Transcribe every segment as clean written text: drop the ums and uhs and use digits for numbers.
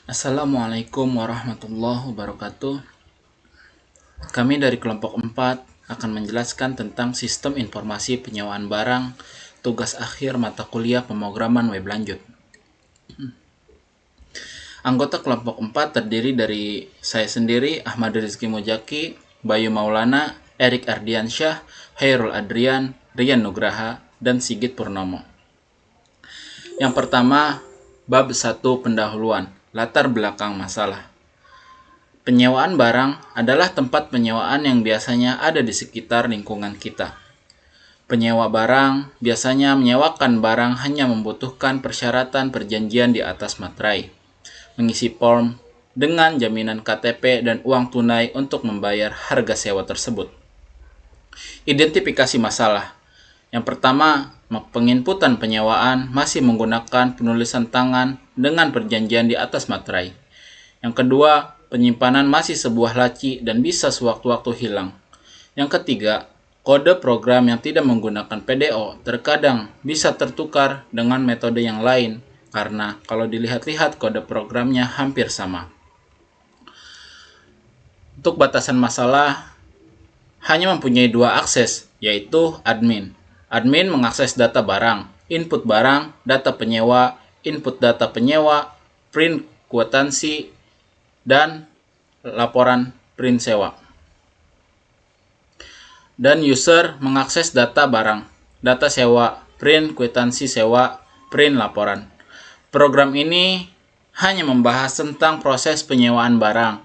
Assalamualaikum warahmatullahi wabarakatuh. Kami dari kelompok 4 akan menjelaskan tentang sistem informasi penyewaan barang, tugas akhir mata kuliah pemrograman web lanjut. Anggota kelompok 4 terdiri dari saya sendiri, Ahmad Rizky Mujaki, Bayu Maulana, Erik Ardiansyah, Hairul Adrian, Rian Nugraha, dan Sigit Purnomo. Yang pertama, bab 1 pendahuluan, latar belakang masalah. Penyewaan barang adalah tempat penyewaan yang biasanya ada di sekitar lingkungan kita. Penyewa barang biasanya menyewakan barang hanya membutuhkan persyaratan perjanjian di atas materai, mengisi form dengan jaminan KTP dan uang tunai untuk membayar harga sewa tersebut. Identifikasi masalah. Yang pertama, penginputan penyewaan masih menggunakan penulisan tangan dengan perjanjian di atas materai. Yang kedua, penyimpanan masih sebuah laci dan bisa sewaktu-waktu hilang. Yang ketiga, kode program yang tidak menggunakan PDO terkadang bisa tertukar dengan metode yang lain karena kalau dilihat-lihat kode programnya hampir sama. Untuk batasan masalah, hanya mempunyai dua akses, yaitu admin. Admin mengakses data barang, input barang, data penyewa, input data penyewa, print kwitansi, dan laporan print sewa. Dan user mengakses data barang, data sewa, print kwitansi sewa, print laporan. Program ini hanya membahas tentang proses penyewaan barang.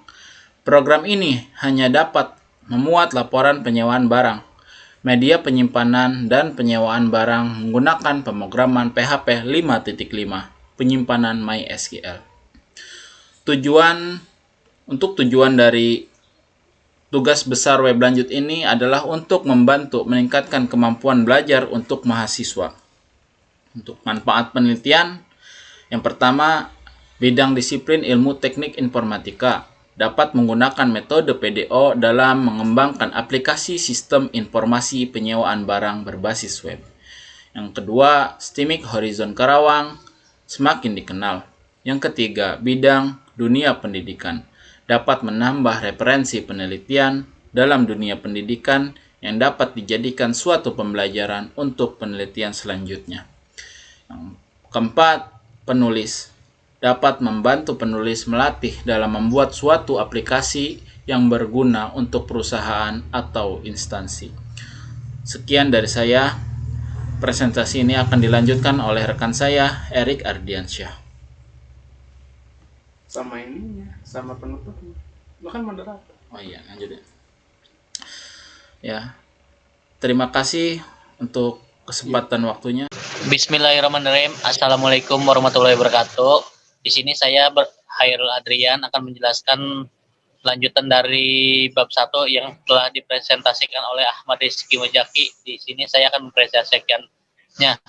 Program ini hanya dapat memuat laporan penyewaan barang, media penyimpanan dan penyewaan barang menggunakan pemrograman PHP 5.5, penyimpanan MySQL. Tujuan dari tugas besar web lanjut ini adalah untuk membantu meningkatkan kemampuan belajar untuk mahasiswa. Untuk manfaat penelitian, yang pertama, bidang disiplin ilmu teknik informatika dapat menggunakan metode PDO dalam mengembangkan aplikasi sistem informasi penyewaan barang berbasis web. Yang kedua, STIMIK Horizon Karawang semakin dikenal. Yang ketiga, bidang dunia pendidikan dapat menambah referensi penelitian dalam dunia pendidikan yang dapat dijadikan suatu pembelajaran untuk penelitian selanjutnya. Yang keempat, penulis dapat membantu penulis melatih dalam membuat suatu aplikasi yang berguna untuk perusahaan atau instansi. Sekian dari saya. Presentasi ini akan dilanjutkan oleh rekan saya, Erik Ardiansyah. Sama ininya, sama penutupnya. Lo kan moderator. Oh iya, lanjut ya. Ya, terima kasih untuk kesempatan waktunya. Bismillahirrahmanirrahim. Assalamualaikum warahmatullahi wabarakatuh. Di sini saya Hairul Adrian akan menjelaskan lanjutan dari bab 1 yang telah dipresentasikan oleh Ahmad Rizky Mujaki. Di sini saya akan mempresentasikannya.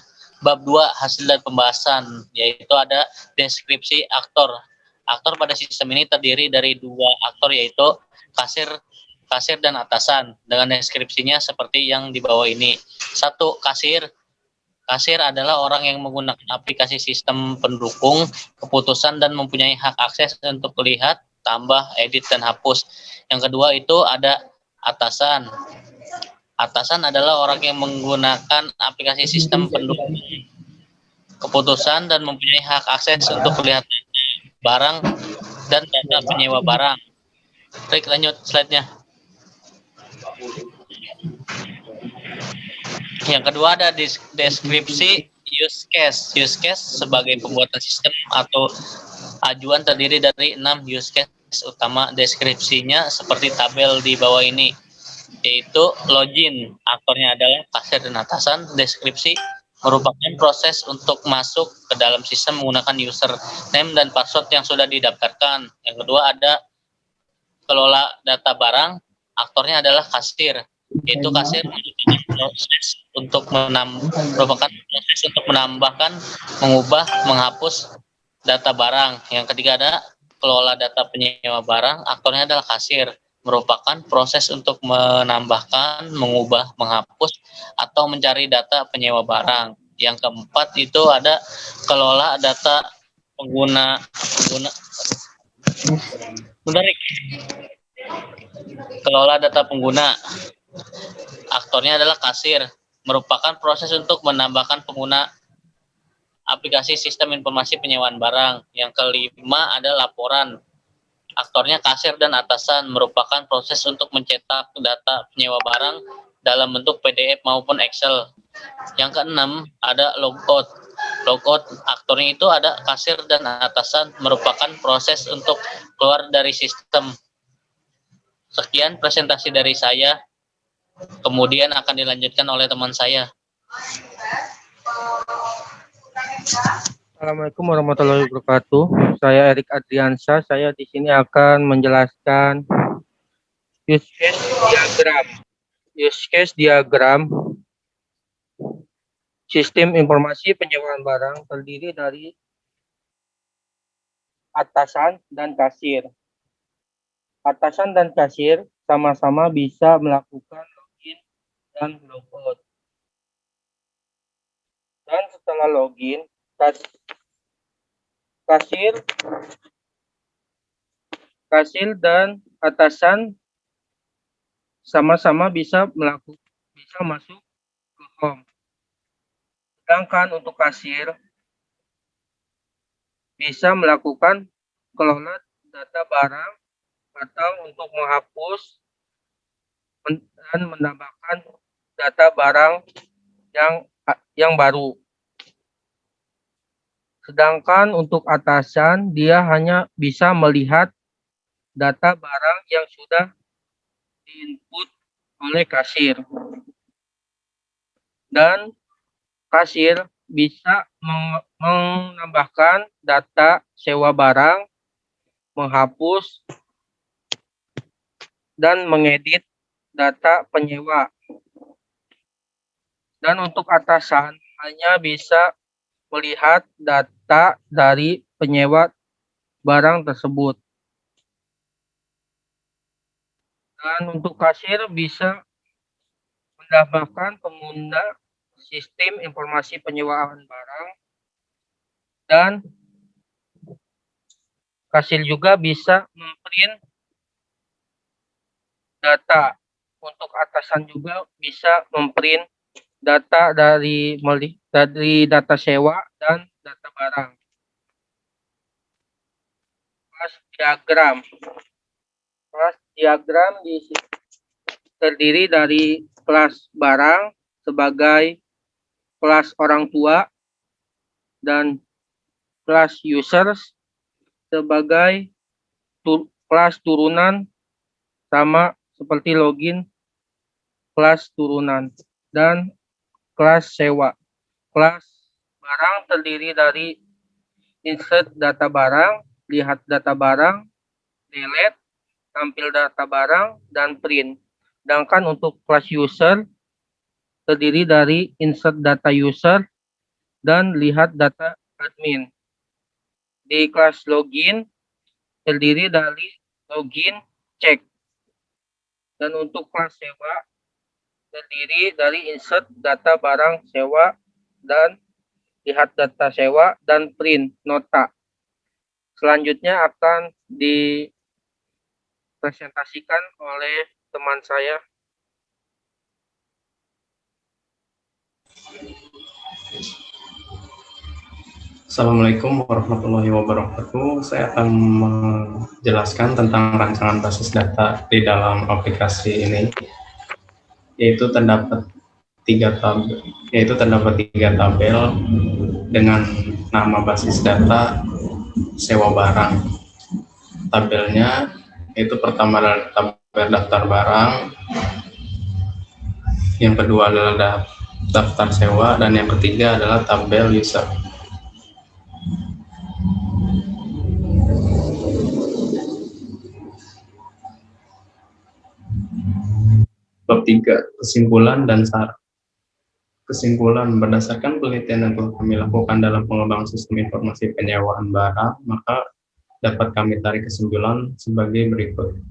Bab 2 hasil dan pembahasan, yaitu ada deskripsi aktor. Aktor pada sistem ini terdiri dari dua aktor, yaitu kasir dan atasan, dengan deskripsinya seperti yang di bawah ini. 1. Kasir. Kasir adalah orang yang menggunakan aplikasi sistem pendukung keputusan dan mempunyai hak akses untuk melihat, tambah, edit, dan hapus. Yang kedua itu ada atasan. Atasan adalah orang yang menggunakan aplikasi sistem pendukung keputusan dan mempunyai hak akses untuk melihat barang dan data penyewa barang. Klik lanjut slide-nya. Yang kedua ada deskripsi use case. Use case sebagai pembuatan sistem atau ajuan terdiri dari 6 use case utama. Deskripsinya seperti tabel di bawah ini, yaitu login. Aktornya adalah kasir dan atasan. Deskripsi merupakan proses untuk masuk ke dalam sistem menggunakan username dan password yang sudah didaftarkan. Yang kedua ada kelola data barang. Aktornya adalah kasir, yaitu kasir merupakan proses untuk menambahkan, mengubah, menghapus data barang. Yang ketiga ada kelola data penyewa barang. Aktornya adalah kasir, merupakan proses untuk menambahkan, mengubah, menghapus, atau mencari data penyewa barang. Yang keempat itu ada kelola data pengguna Menarik. Kelola data pengguna. Aktornya adalah kasir, merupakan proses untuk menambahkan pengguna aplikasi sistem informasi penyewaan barang. Yang kelima ada laporan. Aktornya kasir dan atasan, merupakan proses untuk mencetak data penyewa barang dalam bentuk PDF maupun Excel. Yang keenam ada logout. Logout aktornya itu ada kasir dan atasan, merupakan proses untuk keluar dari sistem. Sekian presentasi dari saya, kemudian akan dilanjutkan oleh teman saya. Assalamualaikum warahmatullahi wabarakatuh. Saya Erik Adriansyah. Saya di sini akan menjelaskan use case diagram. Use case diagram sistem informasi penyewaan barang terdiri dari atasan dan kasir. Atasan dan kasir sama-sama bisa melakukan login dan logout. Dan setelah login, kasir dan atasan sama-sama bisa masuk ke home. Sedangkan untuk kasir bisa melakukan kelola data barang atau untuk menghapus dan menambahkan data barang yang baru. Sedangkan untuk atasan, dia hanya bisa melihat data barang yang sudah diinput oleh kasir. Dan kasir bisa menambahkan data sewa barang, menghapus, dan mengedit data penyewa. Dan untuk atasan hanya bisa melihat data dari penyewa barang tersebut. Dan untuk kasir bisa menambahkan pengguna sistem informasi penyewaan barang, dan kasir juga bisa memprint data. Untuk atasan juga bisa memprint data dari data sewa dan data barang. Kelas diagram. Kelas diagram terdiri dari kelas barang sebagai kelas orang tua dan kelas users sebagai kelas turunan, sama seperti login kelas turunan, dan kelas sewa. Kelas barang terdiri dari insert data barang, lihat data barang, delete, tampil data barang, dan print. Sedangkan untuk kelas user terdiri dari insert data user dan lihat data admin. Di kelas login terdiri dari login, cek. Dan untuk kelas sewa terdiri dari insert data barang sewa dan lihat data sewa dan print nota. Selanjutnya akan dipresentasikan oleh teman saya. Assalamualaikum warahmatullahi wabarakatuh. Saya akan menjelaskan tentang rancangan basis data di dalam aplikasi ini, yaitu terdapat tiga tabel dengan nama basis data sewa barang. Tabelnya itu pertama adalah tabel daftar barang, yang kedua adalah daftar sewa, dan yang ketiga adalah tabel user. Bab 3, kesimpulan dan saran. Kesimpulan, berdasarkan penelitian yang telah kami lakukan dalam pengembangan sistem informasi penyewaan barang, maka dapat kami tarik kesimpulan sebagai berikut.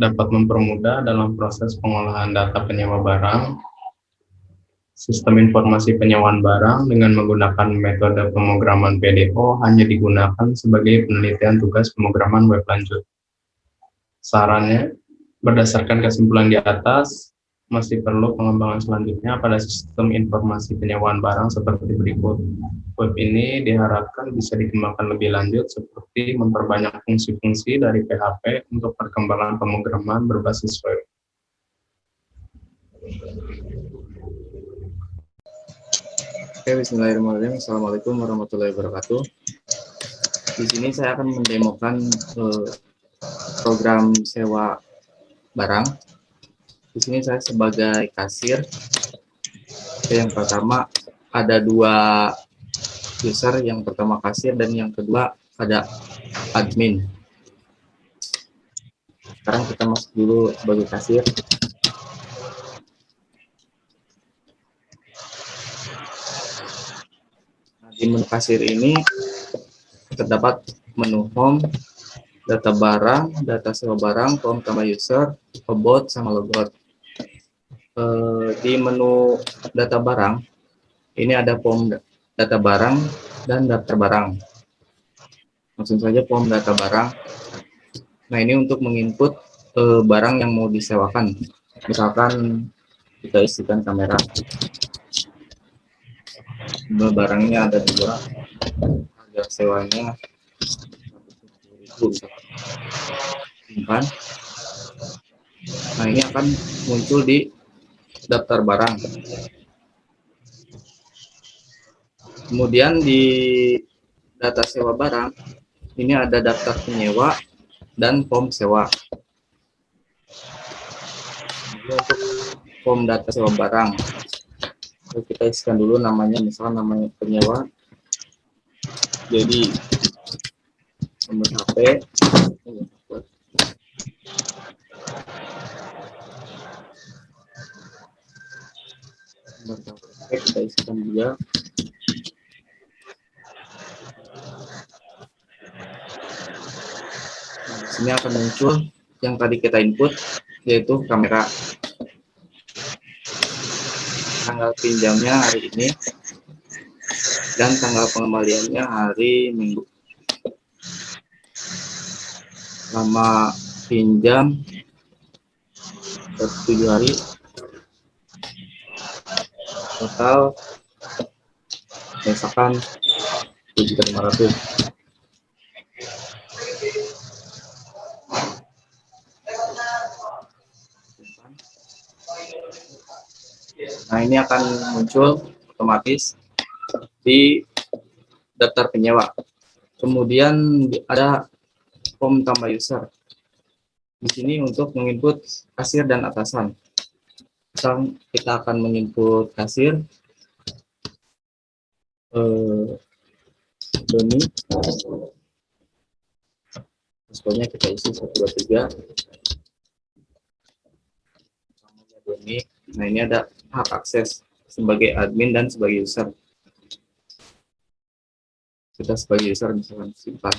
Dapat mempermudah dalam proses pengolahan data penyewa barang, Sistem informasi penyewaan barang dengan menggunakan metode pemrograman PDO hanya digunakan sebagai penelitian tugas pemrograman web lanjut. Sarannya, berdasarkan kesimpulan di atas, masih perlu pengembangan selanjutnya pada sistem informasi penyewaan barang seperti berikut. Web ini diharapkan bisa dikembangkan lebih lanjut seperti memperbanyak fungsi-fungsi dari PHP untuk perkembangan pemrograman berbasis web. Oke, bismillahirrahmanirrahim. Assalamualaikum warahmatullahi wabarakatuh. Di sini saya akan mendemokan program sewa barang. Di sini saya sebagai kasir. Yang pertama ada dua user, yang pertama kasir dan yang kedua ada admin. Sekarang kita masuk dulu sebagai kasir. Di menu kasir ini terdapat menu home, data barang, data sewa barang, form tambah user, about, sama logout. Di menu data barang ini ada form data barang dan daftar barang. Langsung saja form data barang. Nah, ini untuk menginput barang yang mau disewakan. Misalkan kita isikan kamera. Barangnya ada dua, harga sewanya 150.000. Simpan. Nah, ini akan muncul di daftar barang. Kemudian di data sewa barang ini ada daftar penyewa dan form sewa. Ini untuk form data sewa barang, kita isikan dulu namanya, misalnya namanya penyewa, jadi nomor HP, kita isikan juga. Nah, di sini akan muncul yang tadi kita input, yaitu kamera. Tanggal pinjamnya hari ini dan tanggal pengembaliannya hari Minggu. Lama pinjam 7 hari, total misalkan 7.500. Nah, ini akan muncul otomatis di daftar penyewa. Kemudian ada form tambah user. Di sini untuk menginput kasir dan atasan. Misal kita akan menginput kasir, Doni, paspornya kita isi 123. Doni. Nah, ini ada hak akses sebagai admin dan sebagai user. Kita sebagai user misalkan simpan.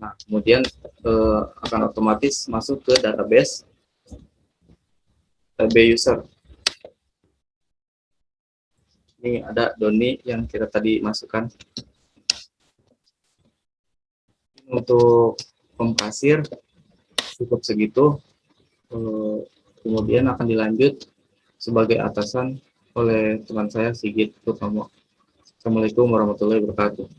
Nah, kemudian akan otomatis masuk ke database tab user. Ini ada Doni yang kita tadi masukkan. Untuk form kasir cukup segitu. Kemudian akan dilanjut sebagai atasan oleh teman saya Sigit Purnomo. Assalamualaikum warahmatullahi wabarakatuh.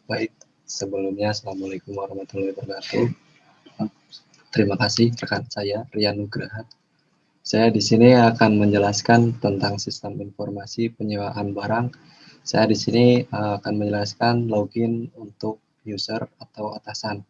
Baik, sebelumnya Assalamualaikum warahmatullahi wabarakatuh. Terima kasih rekan saya Rian Nugraha. Saya di sini akan menjelaskan tentang sistem informasi penyewaan barang. Saya di sini akan menjelaskan login untuk user atau atasan,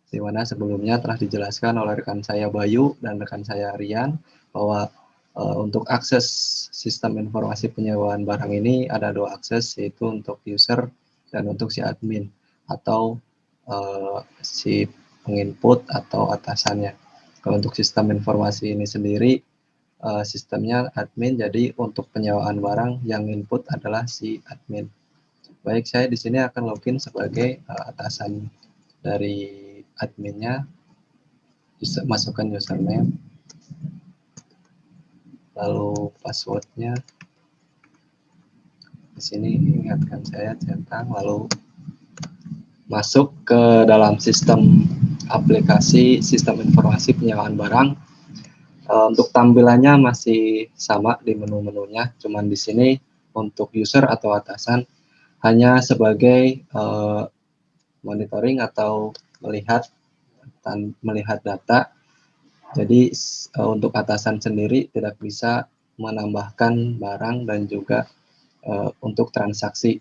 di mana sebelumnya telah dijelaskan oleh rekan saya Bayu dan rekan saya Rian bahwa untuk akses sistem informasi penyewaan barang ini ada dua akses, yaitu untuk user dan untuk si admin atau si penginput atau atasannya. Kalau untuk sistem informasi ini sendiri sistemnya admin, jadi untuk penyewaan barang yang input adalah si admin. Baik, saya di sini akan login sebagai atasan dari adminnya, masukkan username, lalu passwordnya. Di sini ingatkan saya centang, lalu masuk ke dalam sistem aplikasi sistem informasi penyewaan barang. Untuk tampilannya masih sama di menu-menunya, cuman di sini untuk user atau atasan hanya sebagai monitoring atau melihat data. Jadi untuk atasan sendiri tidak bisa menambahkan barang dan juga untuk transaksi.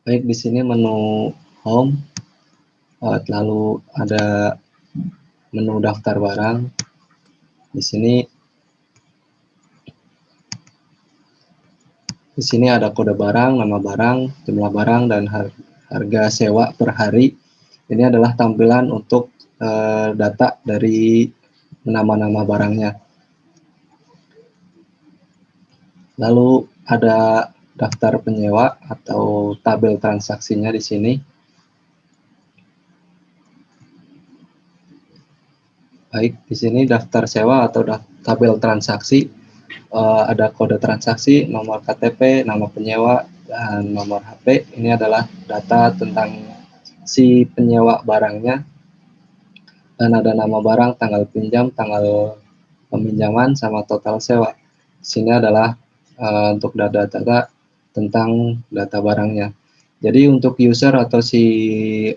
Baik, di sini menu home, lalu ada menu daftar barang. Di sini ada kode barang, nama barang, jumlah barang, dan harga sewa per hari. Ini adalah tampilan untuk data dari nama-nama barangnya. Lalu ada daftar penyewa atau tabel transaksinya di sini. Baik, di sini daftar sewa atau tabel transaksi, ada kode transaksi, nomor KTP, nama penyewa, dan nomor HP. Ini adalah data tentang si penyewa barangnya. Dan ada nama barang, tanggal pinjam, tanggal peminjaman, sama total sewa. Di sini adalah untuk data-data tentang data barangnya. Jadi untuk user atau si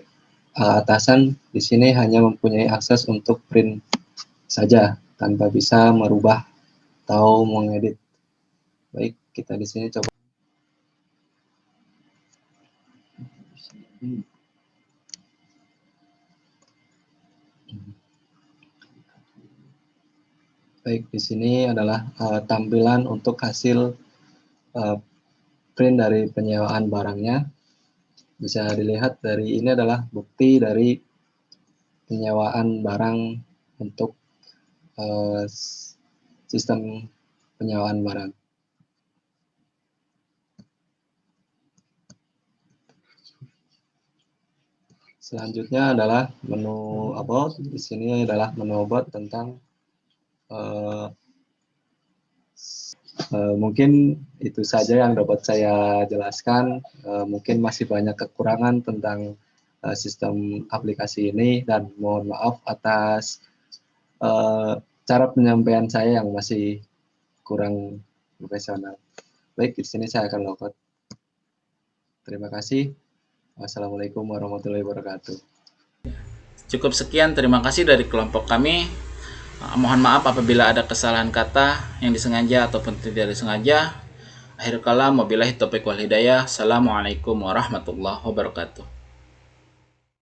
atasan di sini hanya mempunyai akses untuk print saja tanpa bisa merubah atau mengedit. Baik, kita di sini coba. Baik, di sini adalah tampilan untuk hasil print dari penyewaan barangnya. Bisa dilihat dari ini adalah bukti dari penyewaan barang untuk sistem penyewaan barang. Selanjutnya adalah menu about. Di sini adalah menu about tentang mungkin itu saja yang dapat saya jelaskan. Mungkin masih banyak kekurangan tentang sistem aplikasi ini, dan mohon maaf atas cara penyampaian saya yang masih kurang profesional. Baik, di sini saya akan logout. Terima kasih. Wassalamualaikum warahmatullahi wabarakatuh. Cukup sekian, terima kasih dari kelompok kami. Mohon maaf apabila ada kesalahan kata yang disengaja ataupun tidak disengaja. Akhir kalam, wabillahi taufiq wal hidayah. Assalamualaikum warahmatullahi wabarakatuh.